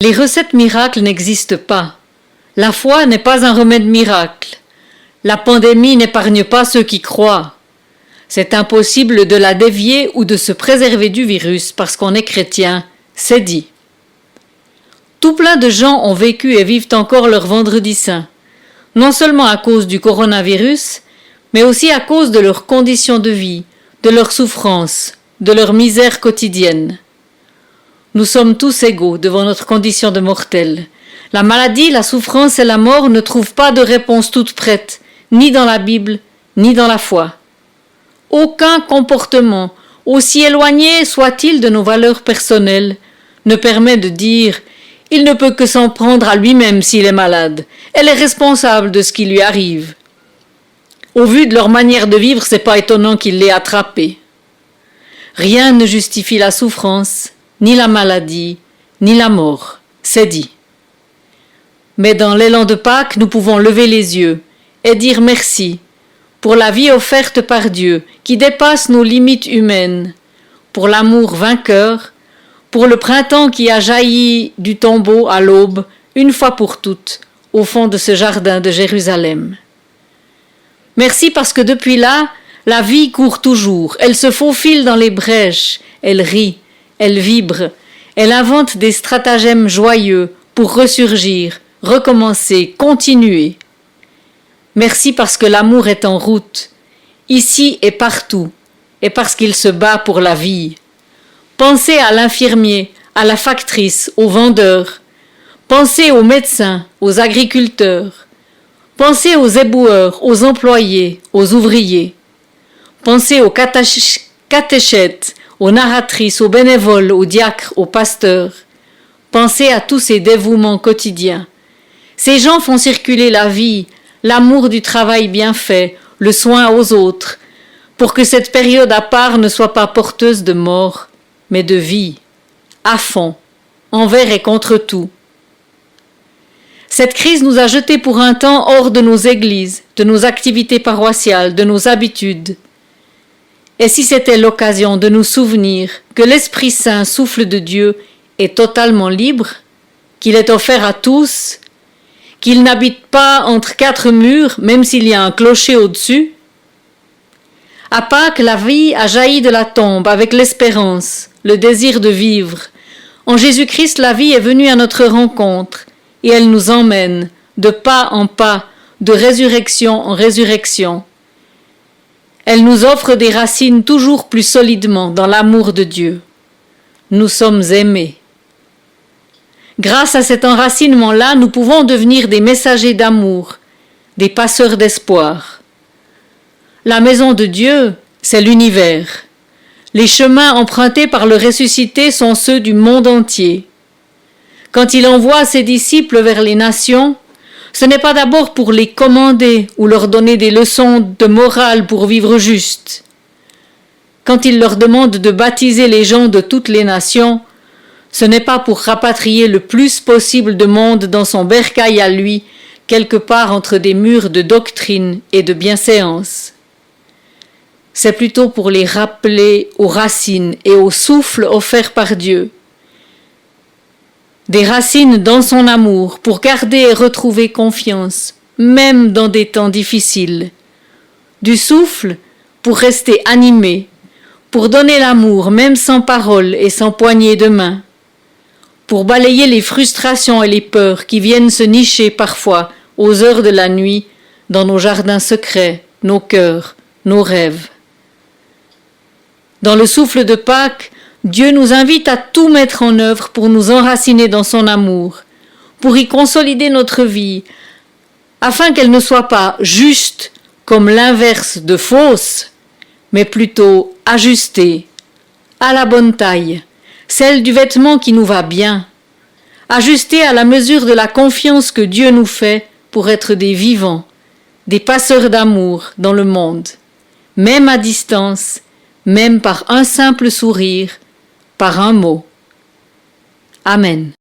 Les recettes miracles n'existent pas. La foi n'est pas un remède miracle. La pandémie n'épargne pas ceux qui croient. C'est impossible de la dévier ou de se préserver du virus parce qu'on est chrétien, c'est dit. Tout plein de gens ont vécu et vivent encore leur vendredi saint, non seulement à cause du coronavirus, mais aussi à cause de leurs conditions de vie, de leurs souffrances, de leur misère quotidienne. Nous sommes tous égaux devant notre condition de mortels. La maladie, la souffrance et la mort ne trouvent pas de réponse toute prête, ni dans la Bible, ni dans la foi. Aucun comportement, aussi éloigné soit-il de nos valeurs personnelles, ne permet de dire « il ne peut que s'en prendre à lui-même s'il est malade, elle est responsable de ce qui lui arrive ». Au vu de leur manière de vivre, c'est pas étonnant qu'il l'ait attrapé. Rien ne justifie la souffrance, ni la maladie, ni la mort, c'est dit. Mais dans l'élan de Pâques, nous pouvons lever les yeux et dire merci pour la vie offerte par Dieu qui dépasse nos limites humaines, pour l'amour vainqueur, pour le printemps qui a jailli du tombeau à l'aube, une fois pour toutes, au fond de ce jardin de Jérusalem. Merci parce que depuis là, la vie court toujours, elle se faufile dans les brèches, elle rit, elle vibre, elle invente des stratagèmes joyeux pour ressurgir, recommencer, continuer. Merci parce que l'amour est en route, ici et partout, et parce qu'il se bat pour la vie. Pensez à l'infirmier, à la factrice, aux vendeurs. Pensez aux médecins, aux agriculteurs. Pensez aux éboueurs, aux employés, aux ouvriers. Pensez aux catéchètes, aux narratrices, aux bénévoles, aux diacres, aux pasteurs. Pensez à tous ces dévouements quotidiens. Ces gens font circuler la vie, l'amour du travail bien fait, le soin aux autres, pour que cette période à part ne soit pas porteuse de mort, mais de vie, à fond, envers et contre tout. Cette crise nous a jetés pour un temps hors de nos églises, de nos activités paroissiales, de nos habitudes. Et si c'était l'occasion de nous souvenir que l'Esprit Saint, souffle de Dieu, est totalement libre, qu'il est offert à tous, qu'il n'habite pas entre quatre murs, même s'il y a un clocher au-dessus. À Pâques, la vie a jailli de la tombe avec l'espérance, le désir de vivre. En Jésus-Christ, la vie est venue à notre rencontre et elle nous emmène, de pas en pas, de résurrection en résurrection. Elle nous offre des racines toujours plus solidement dans l'amour de Dieu. Nous sommes aimés. Grâce à cet enracinement-là, nous pouvons devenir des messagers d'amour, des passeurs d'espoir. La maison de Dieu, c'est l'univers. Les chemins empruntés par le ressuscité sont ceux du monde entier. Quand il envoie ses disciples vers les nations, ce n'est pas d'abord pour les commander ou leur donner des leçons de morale pour vivre juste. Quand il leur demande de baptiser les gens de toutes les nations, ce n'est pas pour rapatrier le plus possible de monde dans son bercail à lui, quelque part entre des murs de doctrine et de bienséance. C'est plutôt pour les rappeler aux racines et au souffle offert par Dieu. Des racines dans son amour pour garder et retrouver confiance, même dans des temps difficiles. Du souffle pour rester animé, pour donner l'amour même sans parole et sans poignée de main. Pour balayer les frustrations et les peurs qui viennent se nicher parfois aux heures de la nuit dans nos jardins secrets, nos cœurs, nos rêves. Dans le souffle de Pâques, Dieu nous invite à tout mettre en œuvre pour nous enraciner dans son amour, pour y consolider notre vie, afin qu'elle ne soit pas juste comme l'inverse de fausse, mais plutôt ajustée, à la bonne taille, celle du vêtement qui nous va bien, ajustée à la mesure de la confiance que Dieu nous fait pour être des vivants, des passeurs d'amour dans le monde, même à distance, même par un simple sourire, par un mot. Amen.